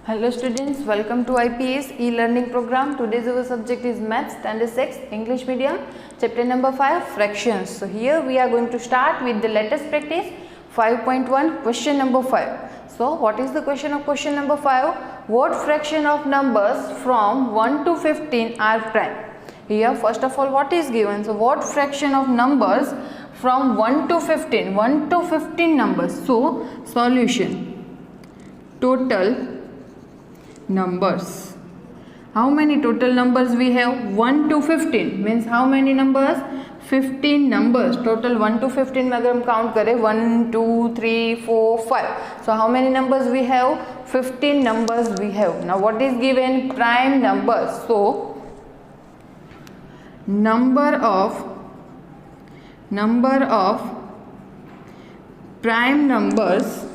Hello students, welcome to IPS e-learning program. Today's our subject is Maths Standard 6 English Medium, chapter number 5 Fractions. So here we are going to start with the latest practice 5.1 question number 5. So what is the question of question number 5? What fraction of numbers from 1 to 15 are prime? Here first of all what is given? So what fraction of numbers from 1 to 15? 1 to 15 numbers. So solution. Total numbers. How many total numbers we have? 1 to 15 means how many numbers? 15 numbers. Total 1 to 15 में अगर हम count करें 1 2 3 4 5. So how many numbers we have? 15 numbers we have. Now what is given? Prime numbers. So number of prime numbers.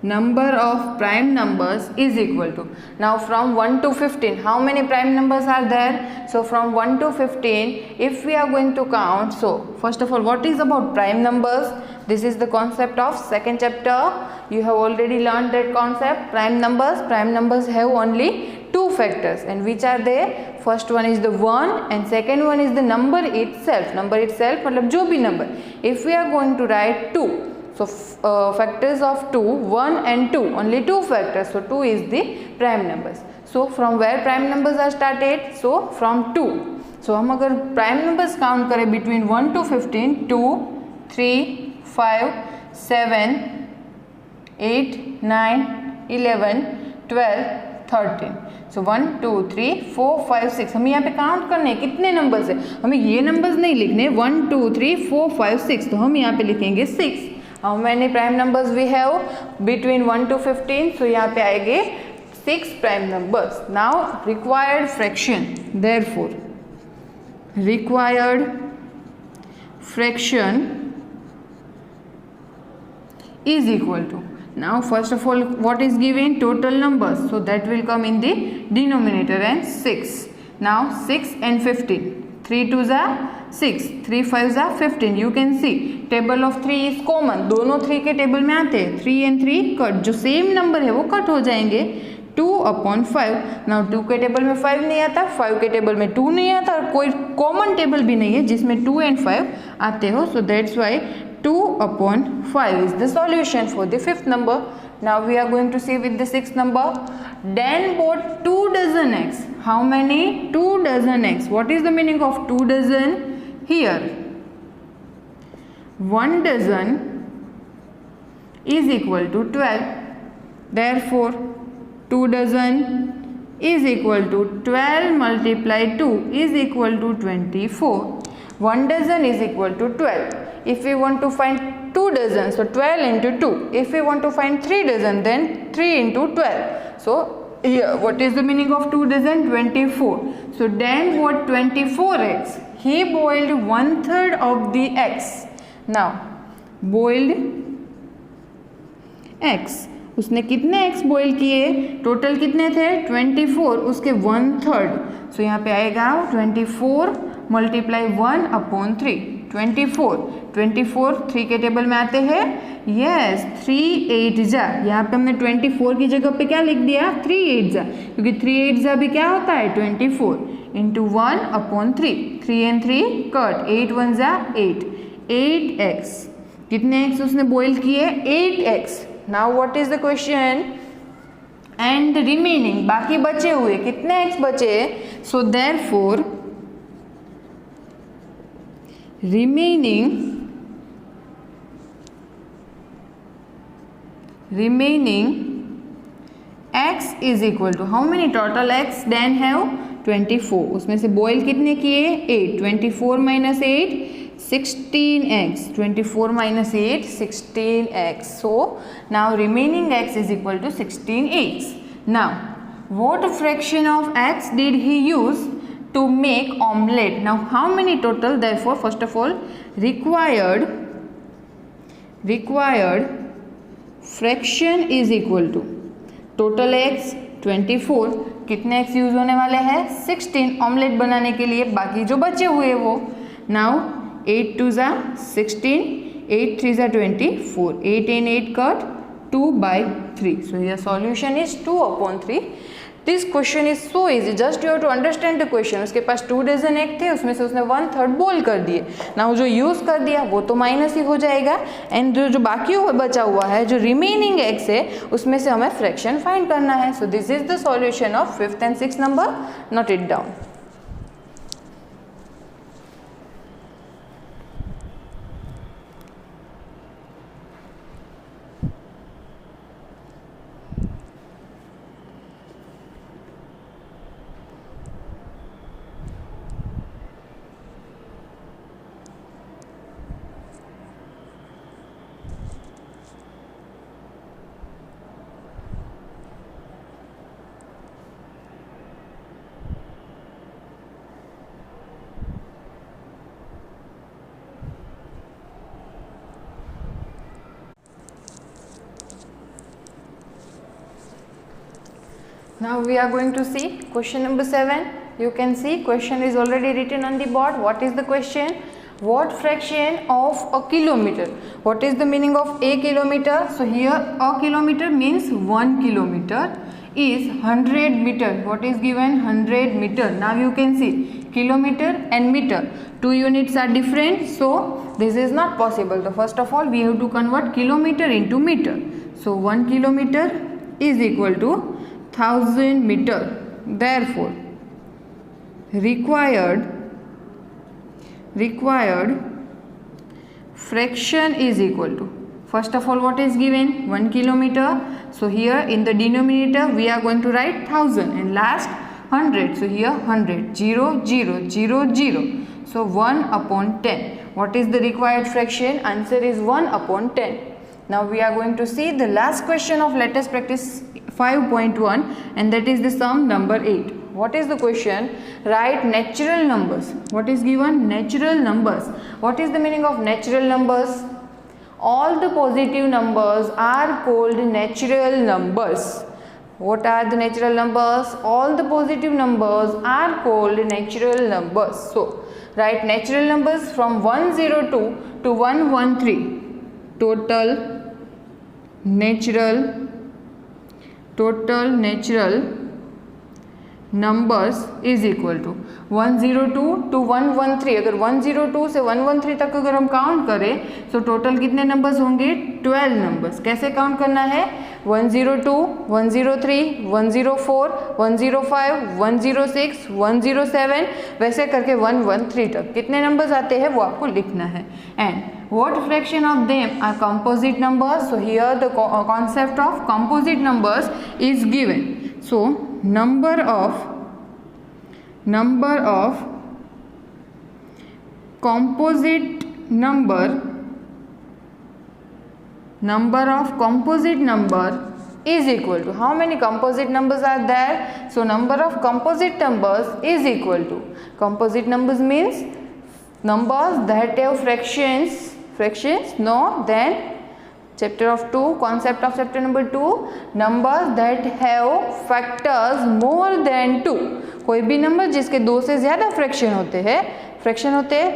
Number of prime numbers is equal to, now from 1 to 15 how many prime numbers are there? So from 1 to 15 if we are going to count, so first of all what is about prime numbers? This is the concept of second chapter. You have already learned that concept. Prime numbers have only two factors, and which are they? First one is the 1 and second one is the number itself मतलब जो भी number. If we are going to write 2, so factors of 2, 1 and 2, only two factors, so 2 is the prime numbers. So from where prime numbers are started? So from 2. So हम अगर prime numbers count करें between 1 to 15, 2, 3, 5, 7, 8, 9, 11, 12, 13. So 1, 2, 3, 4, 5, 6. हमें यहाँ पे count करने हैं कितने numbers है, हमें ये नंबर्स नहीं लिखने 1, 2, 3, 4, 5, 6, तो हम यहाँ पे लिखेंगे 6. How many prime numbers we have between 1 to 15? So यहाँ पे आएंगे 6 prime numbers. Now required fraction. Therefore required fraction is equal to, now first of all what is given? Total numbers. So that will come in the denominator and 6. Now 6 and 15. 3 2s are 6, 3 5s are 15. You can see table of 3 is common. दोनों 3 के table में आते हैं. 3 and 3 cut, जो same number है वो cut हो जाएंगे. 2/5. नाउ 2 के टेबल में 5 नहीं आता, 5 के टेबल में 2 नहीं आता, और कोई कॉमन टेबल भी नहीं है जिसमें 2 and 5 आते हो. So that's why 2/5 is the solution for the fifth number. Now we are going to see with the sixth number. Dan bought 2 dozen eggs. How many? 2 dozen eggs. What is the meaning of 2 dozen? Here 1 dozen is equal to 12. Therefore 2 dozen is equal to 12 multiplied 2 is equal to 24. 1 dozen is equal to 12. If we want to find 2 dozen, so 12 into 2. If we want to find 3 dozen, then 3 into 12. So here what is the meaning of 2 dozen? 24. So Dan bought 24 eggs. He boiled 1/3 of the eggs. Now boiled eggs, उसने कितने eggs boil किए? Total कितने थे? 24. उसके 1/3. So यहाँ पे आएगा 24 multiply 1/3. 24 3 के टेबल में आते हैं. यस 3 8 जा, यहाँ पे हमने 24 की जगह पे क्या लिख दिया? 3 8 जा, क्योंकि 3 8 जा भी क्या होता है? 24 इंटू 1/3. 3 and 3 कट, 8 1 जा 8. 8 eggs. कितने eggs उसने बॉईल किए? 8 eggs. Now what is the question? And remaining, बाकी बचे हुए कितने eggs बचे? So therefore remaining x is equal to, how many total eggs Dan have? 24. उसमें से बॉयल कितने किए? 8. 24 minus 8 16 eggs. 24 minus 8 16 eggs. So now remaining x is equal to 16 eggs. Now what fraction of x did he use to make omelette? Now how many total? Therefore first of all required fraction is equal to total eggs 24. कितने eggs use होने वाले हैं? 16 omelette बनाने के लिए. बाकी जो बचे हुए वो. Now 8 2s are 16, 8 3s are 24. 8 and 8 cut, 2/3. So here solution is 2/3. This question is so easy, just you have to understand the question. उसके पास 2 डजन एग थे, उसमें से उसने 1/3 बोल कर दिए. नाउ जो यूज़ कर दिया वो तो माइनस ही हो जाएगा, एंड जो बाकी बचा हुआ है, जो रिमेनिंग एग्स है, उसमें से हमें फ्रैक्शन फाइंड करना है. So this is the solution of 5th and 6th number. Note it down. Now we are going to see question number 7. You can see question is already written on the board. What is the question? What fraction of a kilometer? What is the meaning of a kilometer? So here a kilometer means 1 kilometer is 100 meter. What is given? 100 meter. Now you can see kilometer and meter. 2 units are different. So this is not possible. So first of all we have to convert kilometer into meter. So 1 kilometer is equal to 1000 meter. Therefore required fraction is equal to, first of all what is given? 1 kilometer. So here in the denominator we are going to write 1000 and last 100. So here 100, 0 0 0 0. So 1/10. What is the required fraction? Answer is 1/10. Now we are going to see the last question of let us practice 5.1, and that is the sum number 8. What is the question? Write natural numbers. What is given? Natural numbers. What is the meaning of natural numbers? All the positive numbers are called natural numbers. What are the natural numbers? All the positive numbers are called natural numbers. So write natural numbers from 102 to 113. Total natural numbers is equal to 102 to 113. अगर 102 से 113 तक अगर हम count करें तो total कितने numbers होंगे? 12 numbers. कैसे काउंट करना है? 102, 103, 104, 105, 106, 107 वैसे करके 113 तक कितने नंबर्स आते हैं वो आपको लिखना है. And what fraction of them are composite numbers? So here the concept of composite numbers is given. So number of composite number is equal to, how many composite numbers are there? So number of composite numbers is equal to, composite numbers means numbers that have fractions. No, then chapter of 2, concept of chapter number 2, numbers that have factors more than 2. कोई भी number जिसके 2 से ज़्यादा fraction होते हैं,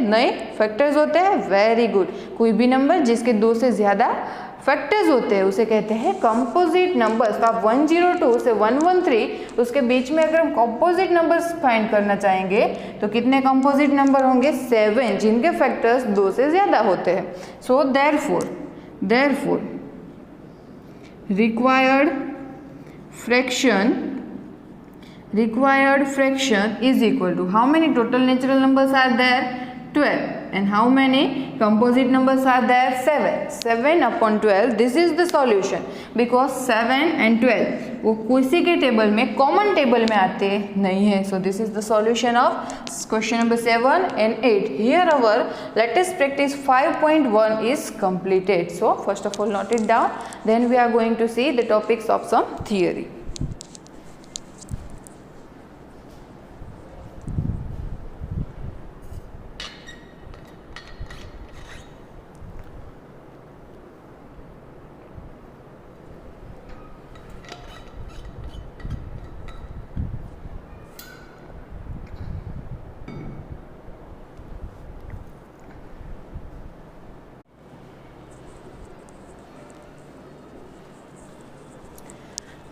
नहीं, factors होते हैं. Very good. कोई भी नंबर जिसके 2 से ज़्यादा फैक्टर्स होते हैं उसे कहते हैं कंपोजिट नंबर्स. तो आप 102 से 113 उसके बीच में अगर हम कंपोजिट नंबर्स फाइंड करना चाहेंगे तो कितने कंपोजिट नंबर होंगे? 7, जिनके फैक्टर्स 2 से ज़्यादा होते हैं. सो therefore required fraction is equal to, how many total natural numbers are there? 12. And how many composite numbers are there? 7. 7/12. This is the solution, because 7 and 12 वो किसी के टेबल में, कॉमन टेबल में आते नहीं है. So this is the solution of question number 7 and 8. Here our latest practice 5.1 is completed. So first of all note it down. Then we are going to see the topics of some theory.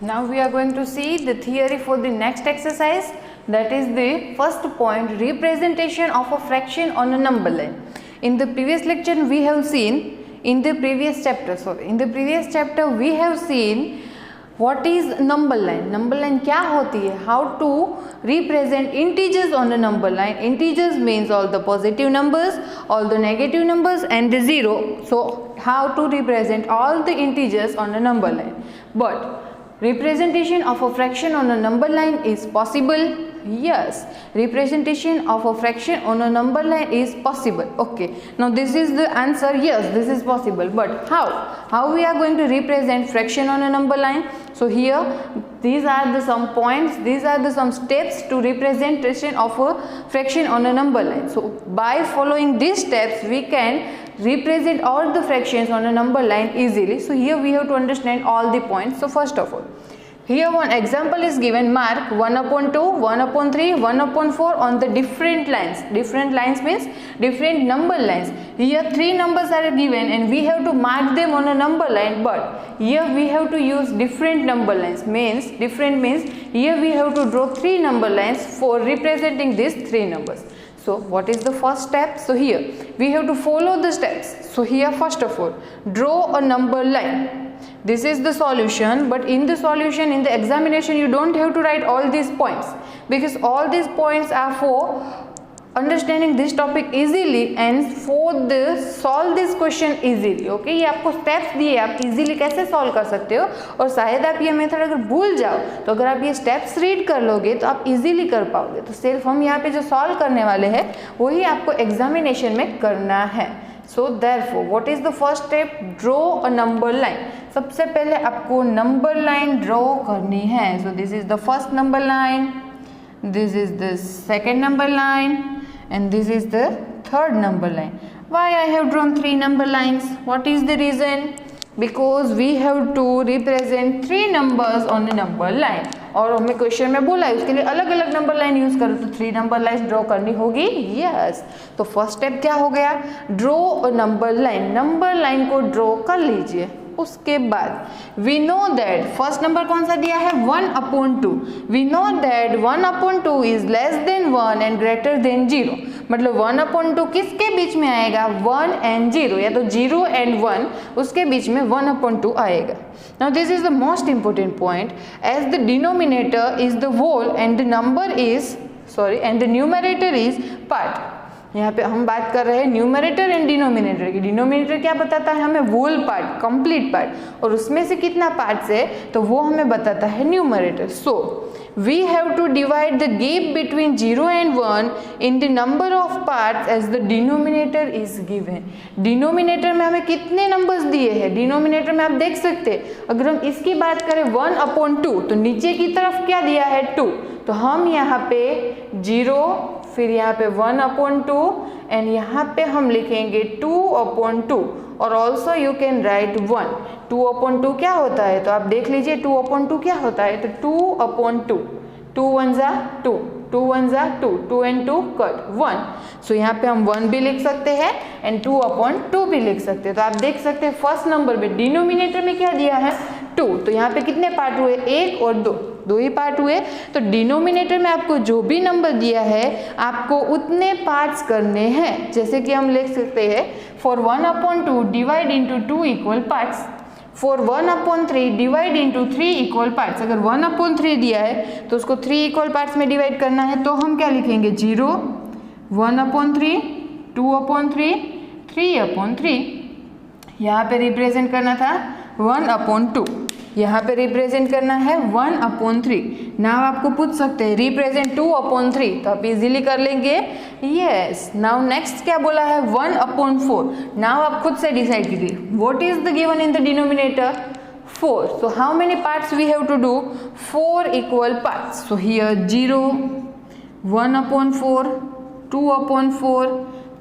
Now we are going to see the theory for the next exercise, that is the first point, representation of a fraction on a number line. In the previous lecture we have seen, in the previous chapter we have seen what is number line. Number line क्या होती है, how to represent integers on a number line. Integers means all the positive numbers, all the negative numbers and the zero. So how to represent all the integers on a number line. But representation of a fraction on a number line is possible. Yes, representation of a fraction on a number line is possible. Okay, now this is the answer. Yes, this is possible. But how we are going to represent fraction on a number line? So here these are the some points, these are the some steps to representation of a fraction on a number line. So by following these steps we can represent all the fractions on a number line easily. So here we have to understand all the points. So first of all, here one example is given, mark 1 upon 2, 1 upon 3, 1 upon 4 on the different lines. Different lines means different number lines. Here 3 numbers are given and we have to mark them on a number line, but here we have to use different number lines. Different means here we have to draw 3 number lines for representing these 3 numbers. So what is the first step? So here we have to follow the steps. So here first of all, draw a number line. This is the solution, but in the solution, in the examination, you don't have to write all these points, because all these points are for understanding this topic easily and for the solve this question easily. Okay, ये आपको steps दिए, आप easily कैसे solve कर सकते हो, और शायद आप ये मेथड अगर भूल जाओ तो अगर आप ये steps read कर लोगे तो आप easily कर पाओगे. तो सिर्फ हम यहाँ पे जो solve करने वाले हैं वही आपको examination में करना है. So therefore, what is the first step? Draw a number line. सबसे पहले आपको number line draw करनी है. So this is the first number line, this is the second number line, and this is the third number line. Why I have drawn 3 number lines? What is the reason? Because we have to represent 3 numbers on a number line. और हमें question में बोला है उसके लिए अलग अलग number line use करो, तो 3 नंबर लाइन ड्रॉ करनी होगी. यस, तो फर्स्ट स्टेप क्या हो गया? Draw a number line. Number line को ड्रॉ कर लीजिए. उसके बाद we know that first number कौन सा दिया है? 1 upon 2. We know that 1 upon 2 is less than 1 and greater than 0. मतलब 1 upon 2 किसके बीच में आएगा? 1 and 0, या तो 0 and 1 उसके बीच में 1 upon 2 आएगा. Now this is the most important point, as the denominator is the whole and the numerator is part. यहाँ पे हम बात कर रहे हैं न्यूमरेटर एंड डिनोमिनेटर की. डिनोमिनेटर क्या बताता है हमें? होल पार्ट, कंप्लीट पार्ट, और उसमें से कितना पार्ट्स है तो वो हमें बताता है numerator. So we have to divide the gap between 0 and 1 in the number of parts as the denominator is given. Denominator में हमें कितने नंबर्स दिए हैं? डिनोमिनेटर में आप देख सकते हैं, अगर हम इसकी बात करें 1 upon 2, तो नीचे की तरफ क्या दिया है? 2. तो हम यहाँ पे 0, फिर यहाँ पे 1 upon 2 एंड यहाँ पे हम लिखेंगे 2 upon 2, और also you can write 1. 2 upon 2 क्या होता है? तो आप देख लीजिए 2 upon 2 क्या होता है? तो 2 upon 2, 2 1 जा 2, 2 1 जा 2, 2 and 2 कट 1. सो यहाँ पे हम 1 भी लिख सकते हैं एंड 2 upon 2 भी लिख सकते हैं. तो आप देख सकते हैं फर्स्ट नंबर में डिनोमिनेटर में क्या दिया है? 2. तो यहाँ पे कितने पार्ट हुए? 1 और 2 ही पार्ट हुए. तो डिनोमिनेटर में आपको जो भी नंबर दिया है आपको उतने पार्ट्स करने हैं. जैसे कि हम लिख सकते हैं for 1 upon 2 divide into 2 equal parts. For 1 upon 3 divide into 3 equal parts. अगर 1 upon 3 दिया है तो उसको 3 इक्वल पार्ट्स में डिवाइड करना है, तो हम क्या लिखेंगे? 0, 1 upon 3, 2 upon 3, 3 upon 3. यहाँ पे रिप्रेजेंट करना था 1 upon 2, यहाँ पे रिप्रेजेंट करना है 1 upon 3. नाउ आपको पूछ सकते हैं रिप्रेजेंट 2 upon 3, तो आप इजीली कर लेंगे. यस. नाउ नेक्स्ट क्या बोला है? 1 upon 4. नाउ आप खुद से डिसाइड कीजिए what is the given in the denominator? 4. So how many parts we have to do? 4 equal parts. So here 0, 1 upon 4, 2 upon 4,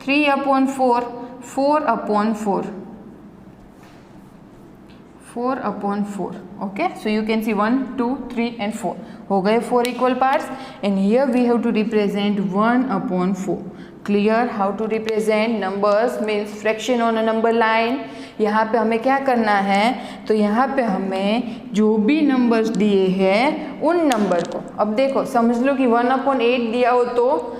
3 upon 4, 4 upon 4. 4 upon 4. Okay, so you can see 1, 2, 3 and 4 हो गए 4 equal parts, and here we have to represent 1 upon 4. Clear how to represent numbers means fraction on a number line. यहाँ पे हमें क्या करना है, तो यहाँ पे हमें जो भी नंबर्स दिए हैं उन नंबर को, अब देखो समझ लो कि 1/8 दिया हो तो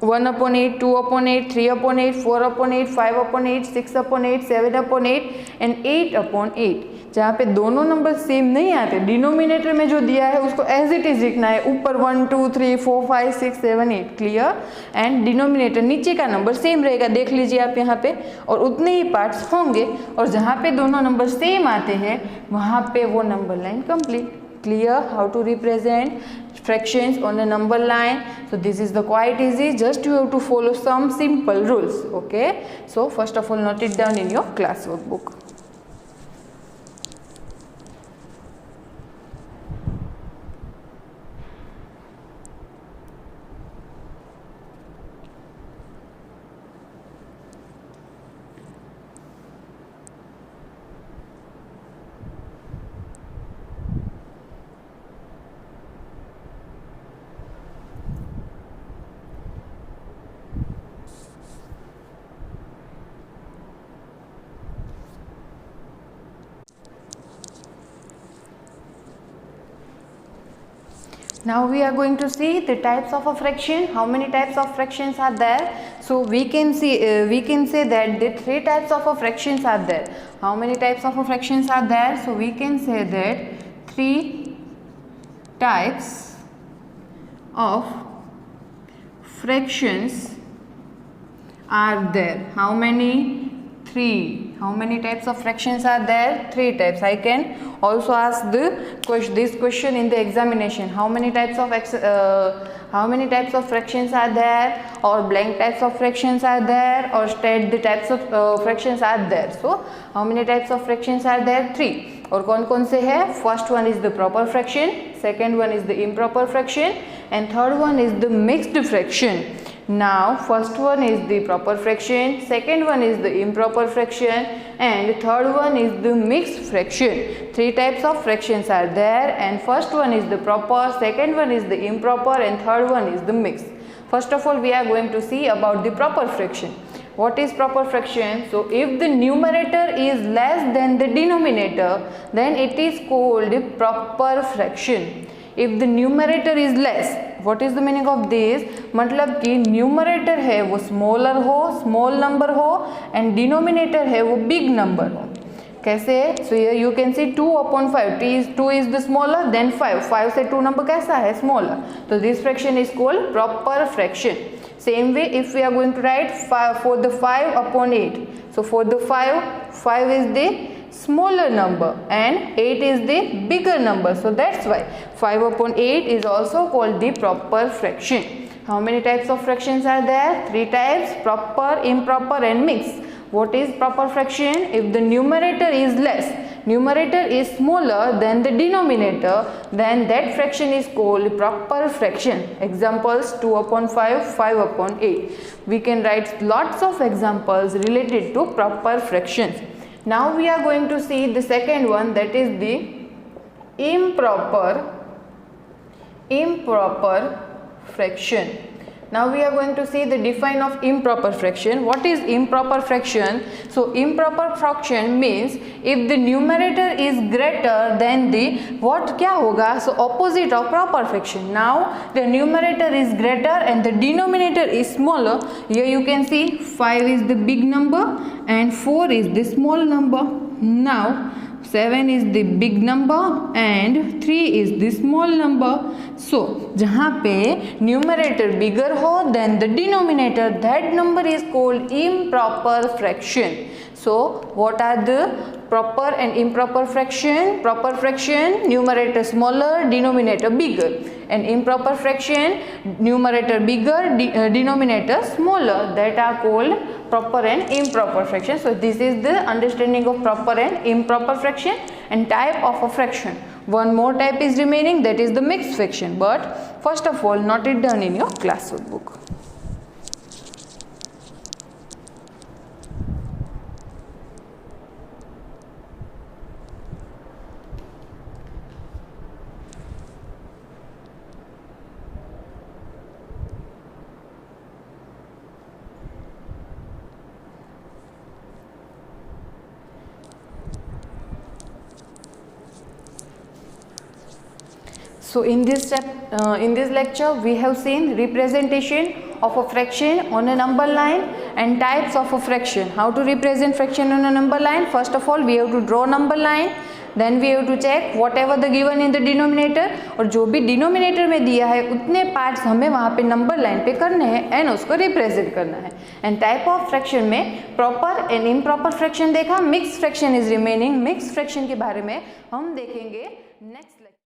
1/8, 2/8, 3/8, 4/8, 5/8, 6/8, 7/8 एंड 8/8। जहाँ पे दोनों नंबर सेम नहीं आते, डिनोमिनेटर में जो दिया है उसको एज इट इज लिखना है, ऊपर 1 2 3 4 5 6 7 8 क्लियर, एंड डिनोमिनेटर नीचे का नंबर सेम रहेगा, देख लीजिए आप यहाँ पे, और उतने ही पार्ट्स होंगे, और जहाँ पे दोनों नंबर सेम आते हैं वहाँ पे वो number line complete. Clear how to represent fractions on a number line? So this is the quite easy, just you have to follow some simple rules. Okay, so first of all note it down in your class workbook. Now we are going to see the types of a fraction. How many types of fractions are there? So we can see we can say that the 3 types of a fractions are there. How many types of a fractions are there? So we can say that 3 types of fractions are there. How many? 3. How many types of fractions are there? 3 types. I can also ask this question in the examination. How many types of fractions are there, or blank types of fractions are there, or state the types of fractions are there. So how many types of fractions are there? 3. और कौन कौन से है? First one is the proper fraction, second one is the improper fraction, and third one is the mixed fraction. Now first one is the proper fraction, second one is the improper fraction, and third one is the mixed fraction. 3 types of fractions are there, and first one is the proper, second one is the improper, and third one is the mixed. First of all we are going to see about the proper fraction. What is proper fraction? So if the numerator is less than the denominator, then it is called proper fraction. If the numerator is less, what is the meaning of this? मतलब कि numerator है वो smaller हो, small number हो, and denominator है वो big number हो. कैसे? So here you can see 2/5. 2 is the smaller, then 5. 5 से 2 number कैसा है? Smaller. So this fraction is called proper fraction. Same way, if we are going to write for the 5/8. So for the 5 is the smaller number and 8 is the bigger number. So that's why 5/8 is also called the proper fraction. How many types of fractions are there? 3 types: proper, improper, and mixed. What is proper fraction? If the numerator is less, numerator is smaller than the denominator, then that fraction is called proper fraction. Examples: 2/5, 5/8. We can write lots of examples related to proper fractions. Now we are going to see the second one, that is the improper fraction. Now we are going to see the define of improper fraction. What is improper fraction? So improper fraction means if the numerator is greater than the what क्या होगा? So opposite of proper fraction. Now the numerator is greater and the denominator is smaller. Here you can see 5 is the big number and 4 is the small number. Now 7 is the big number and 3 is the small number. So जहाँ पे numerator bigger हो than the denominator, that number is called improper fraction. So what are the proper and improper fraction? Proper fraction, numerator smaller, denominator bigger, and improper fraction, numerator bigger, denominator smaller, that are called proper and improper fraction. So this is the understanding of proper and improper fraction and type of a fraction. One more type is remaining, that is the mixed fraction, but first of all note it down in your class workbook. So in this lecture we have seen representation of a fraction on a number line and types of a fraction. How to represent fraction on a number line? First of all we have to draw number line, then we have to check whatever the given in the denominator, और जो भी denominator में दिया है उतने parts हमें वहाँ पे नंबर लाइन पे करने हैं एंड उसको रिप्रेजेंट करना है. एंड टाइप ऑफ फ्रैक्शन में प्रॉपर एंड इम्प्रॉपर फ्रैक्शन देखा, mix fraction is remaining. Mix fraction के बारे में हम देखेंगे नेक्स्ट